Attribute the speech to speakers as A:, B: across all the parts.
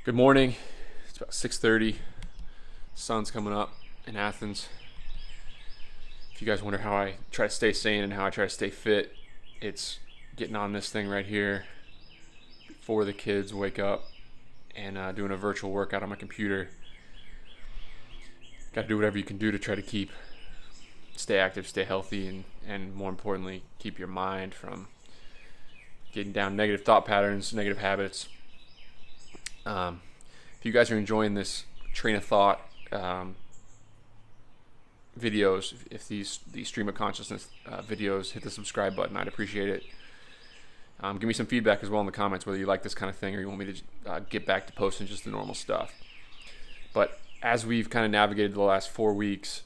A: Good morning. It's about 6:30. Sun's coming up in Athens. If you guys wonder how I try to stay sane and how I try to stay fit, it's getting on this thing right here before the kids wake up and doing a virtual workout on my computer. Got to do whatever you can do to try to stay active, stay healthy, and more importantly, keep your mind from getting down negative thought patterns, negative habits. If you guys are enjoying this train of thought videos, if these stream of consciousness videos, hit the subscribe button. I'd appreciate it. Give me some feedback as well in the comments, whether you like this kind of thing or you want me to get back to posting just the normal stuff. But as we've kind of navigated the last 4 weeks,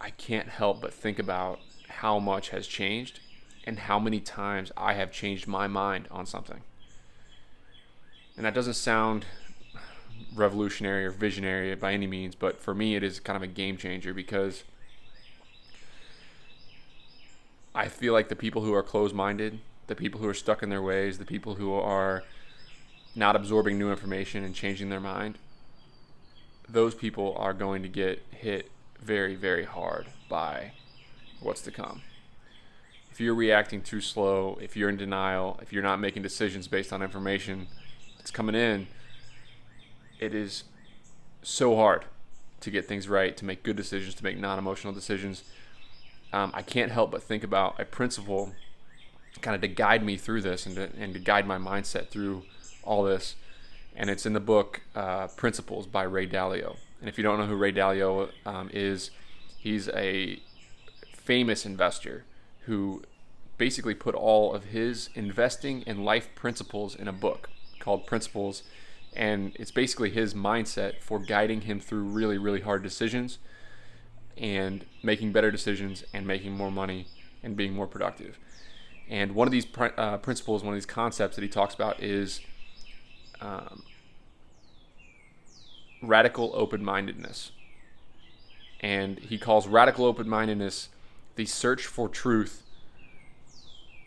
A: I can't help but think about how much has changed and how many times I have changed my mind on something. And that doesn't sound revolutionary or visionary by any means, but for me it is kind of a game changer, because I feel like the people who are closed-minded, the people who are stuck in their ways, the people who are not absorbing new information and changing their mind, those people are going to get hit very, very hard by what's to come. If you're reacting too slow, if you're in denial, if you're not making decisions based on information that's coming in, it is so hard to get things right, to make good decisions, to make non-emotional decisions. I can't help but think about a principle kind of to guide me through this and to guide my mindset through all this. And it's in the book Principles by Ray Dalio. And if you don't know who Ray Dalio is, he's a famous investor who basically put all of his investing and life principles in a book called Principles. And it's basically his mindset for guiding him through really, really hard decisions and making better decisions and making more money and being more productive. And one of these principles, one of these concepts that he talks about is radical open-mindedness. And he calls radical open-mindedness the search for truth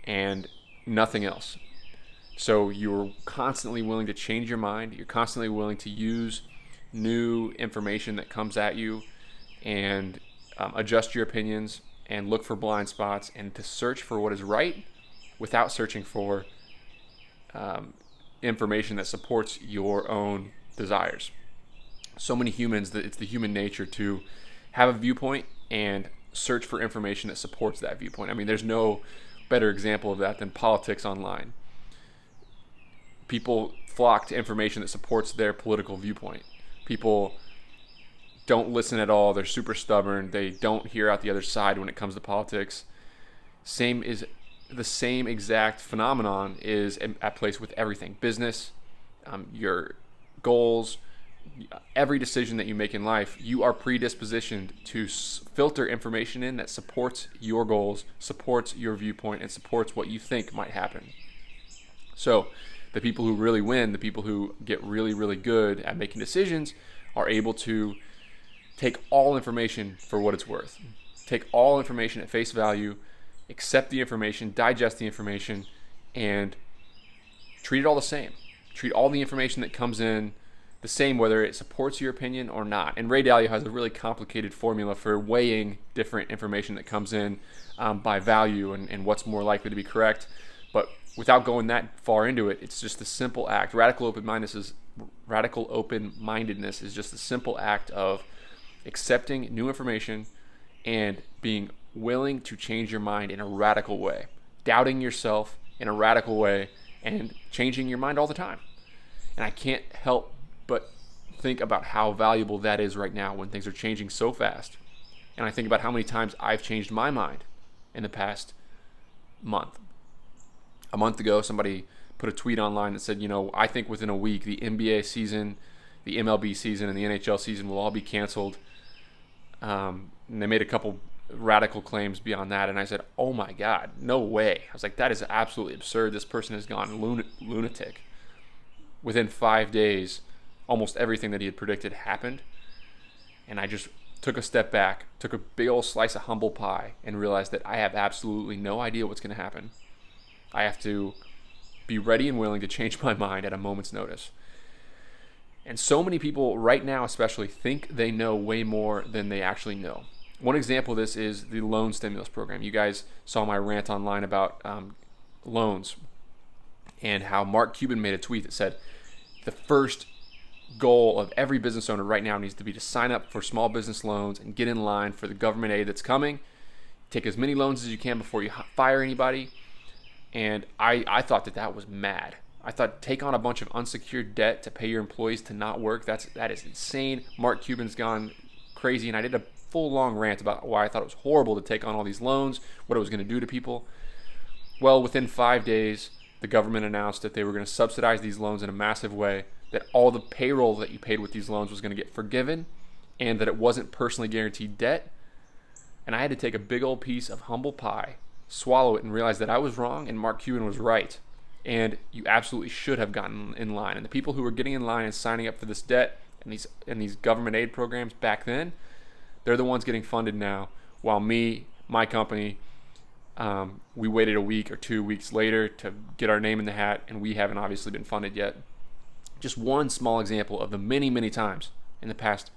A: and nothing else. So you're constantly willing to change your mind. You're constantly willing to use new information that comes at you and adjust your opinions and look for blind spots and to search for what is right without searching for information that supports your own desires. So many humans, it's the human nature to have a viewpoint and search for information that supports that viewpoint. I mean, there's no better example of that than politics online. People flock to information that supports their political viewpoint. People don't listen at all. They're super stubborn. They don't hear out the other side when it comes to politics. The same exact phenomenon is at place with everything. Business, your goals, every decision that you make in life, you are predispositioned to filter information in that supports your goals, supports your viewpoint, and supports what you think might happen. So the people who really win, the people who get really, really good at making decisions, are able to take all information for what it's worth. Take all information at face value, accept the information, digest the information, and treat it all the same. Treat all the information that comes in the same, whether it supports your opinion or not. And Ray Dalio has a really complicated formula for weighing different information that comes in by value and what's more likely to be correct. But without going that far into it, it's just a simple act. Radical open-mindedness is just a simple act of accepting new information and being willing to change your mind in a radical way, doubting yourself in a radical way, and changing your mind all the time. And I can't help but think about how valuable that is right now when things are changing so fast. And I think about how many times I've changed my mind in the past month. A month ago, somebody put a tweet online that said, I think within a week, the NBA season, the MLB season, and the NHL season will all be canceled. And they made a couple radical claims beyond that. And I said, oh my God, no way. I was like, that is absolutely absurd. This person has gone lunatic. Within 5 days, almost everything that he had predicted happened. And I just took a step back, took a big old slice of humble pie, and realized that I have absolutely no idea what's going to happen. I have to be ready and willing to change my mind at a moment's notice. And so many people right now especially think they know way more than they actually know. One example of this is the loan stimulus program. You guys saw my rant online about loans and how Mark Cuban made a tweet that said the first goal of every business owner right now needs to be to sign up for small business loans and get in line for the government aid that's coming. Take as many loans as you can before you fire anybody. And I thought that was mad. I thought take on a bunch of unsecured debt to pay your employees to not work. That is insane. Mark Cuban's gone crazy, and I did a full long rant about why I thought it was horrible to take on all these loans, what it was going to do to people. Well, within 5 days, the government announced that they were going to subsidize these loans in a massive way, that all the payroll that you paid with these loans was going to get forgiven, and that it wasn't personally guaranteed debt. And I had to take a big old piece of humble pie, swallow it, and realize that I was wrong and Mark Cuban was right. And you absolutely should have gotten in line. And the people who were getting in line and signing up for this debt and these government aid programs back then, they're the ones getting funded now. While my company, we waited a week or 2 weeks later to get our name in the hat, and we haven't obviously been funded yet. Just one small example of the many, many times in the past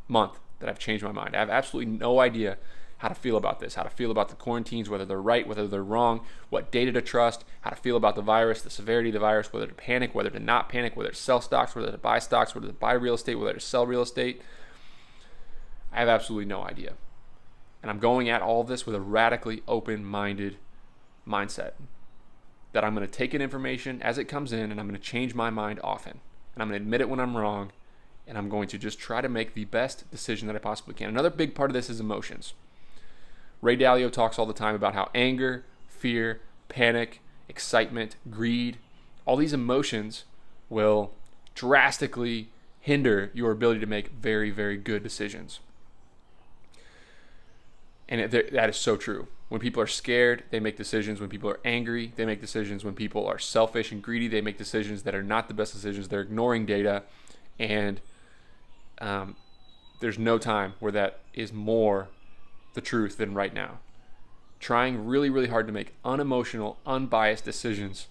A: month that I've changed my mind. I have absolutely no idea how to feel about this, how to feel about the quarantines, whether they're right, whether they're wrong, what data to trust, how to feel about the virus, the severity of the virus, whether to panic, whether to not panic, whether to sell stocks, whether to buy stocks, whether to buy real estate, whether to sell real estate. I have absolutely no idea. And I'm going at all of this with a radically open-minded mindset that I'm going to take in information as it comes in, and I'm going to change my mind often. And I'm going to admit it when I'm wrong, and I'm going to just try to make the best decision that I possibly can. Another big part of this is emotions. Ray Dalio talks all the time about how anger, fear, panic, excitement, greed, all these emotions will drastically hinder your ability to make very, very good decisions. And that is so true. When people are scared, they make decisions. When people are angry, they make decisions. When people are selfish and greedy, they make decisions that are not the best decisions. They're ignoring data. And there's no time where that is more the truth than right now. Trying really, really hard to make unemotional, unbiased decisions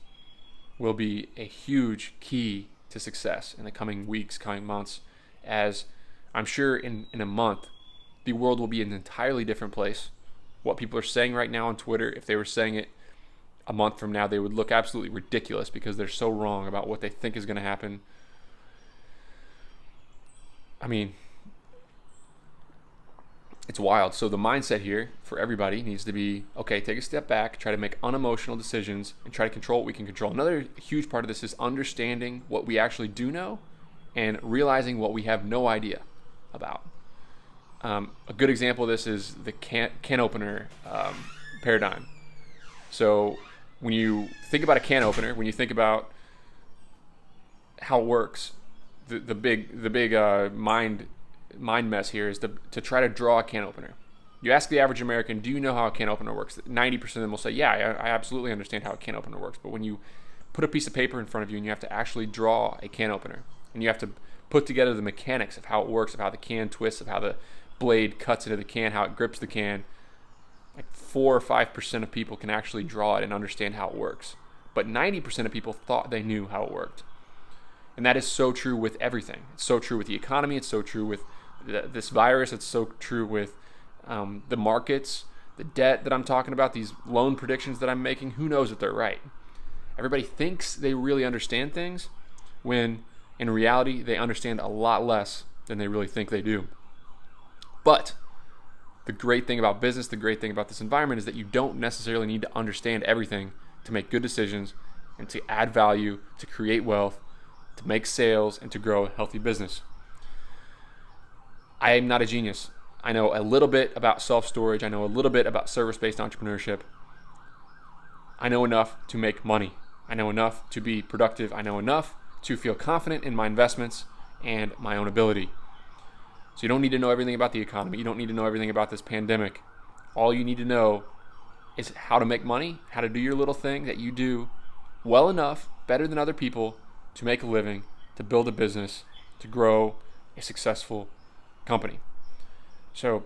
A: will be a huge key to success in the coming weeks, coming months, as I'm sure in a month, the world will be an entirely different place. What people are saying right now on Twitter, if they were saying it a month from now, they would look absolutely ridiculous because they're so wrong about what they think is going to happen. I mean, it's wild. So the mindset here for everybody needs to be, okay, take a step back, try to make unemotional decisions, and try to control what we can control. Another huge part of this is understanding what we actually do know and realizing what we have no idea about. A good example of this is the can opener paradigm. So when you think about a can opener, when you think about how it works, the big mind mess here is to try to draw a can opener. You ask the average American, do you know how a can opener works? 90% of them will say, yeah, I absolutely understand how a can opener works. But when you put a piece of paper in front of you and you have to actually draw a can opener, and you have to put together the mechanics of how it works, of how the can twists, of how the blade cuts into the can, how it grips the can, like 4 or 5% of people can actually draw it and understand how it works. But 90% of people thought they knew how it worked. And that is so true with everything. It's so true with the economy. It's so true with this virus. It's so true with the markets, the debt that I'm talking about, these loan predictions that I'm making. Who knows if they're right? Everybody thinks they really understand things when in reality they understand a lot less than they really think they do. But the great thing about business, the great thing about this environment is that you don't necessarily need to understand everything to make good decisions and to add value, to create wealth, to make sales, and to grow a healthy business. I am not a genius. I know a little bit about self-storage. I know a little bit about service-based entrepreneurship. I know enough to make money. I know enough to be productive. I know enough to feel confident in my investments and my own ability. So you don't need to know everything about the economy. You don't need to know everything about this pandemic. All you need to know is how to make money, how to do your little thing that you do well enough, better than other people, to make a living, to build a business, to grow a successful company. So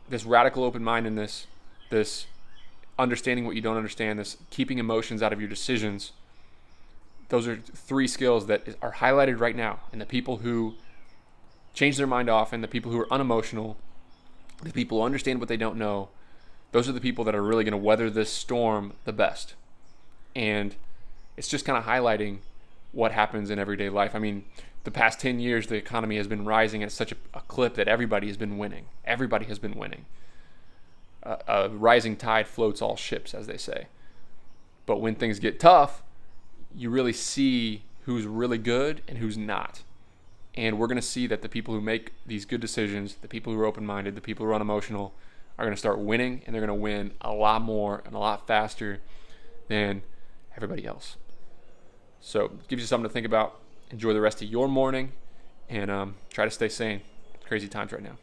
A: this radical open-mindedness, this understanding what you don't understand, this keeping emotions out of your decisions, those are 3 skills that are highlighted right now. And the people who change their mind often, the people who are unemotional, the people who understand what they don't know, those are the people that are really going to weather this storm the best. And it's just kind of highlighting what happens in everyday life. I mean, the past 10 years, the economy has been rising at such a clip that everybody has been winning. Everybody has been winning. A rising tide floats all ships, as they say. But when things get tough, you really see who's really good and who's not. And we're going to see that the people who make these good decisions, the people who are open-minded, the people who are unemotional, are going to start winning, and they're going to win a lot more and a lot faster than everybody else. So it gives you something to think about. Enjoy the rest of your morning, and try to stay sane. Crazy times right now.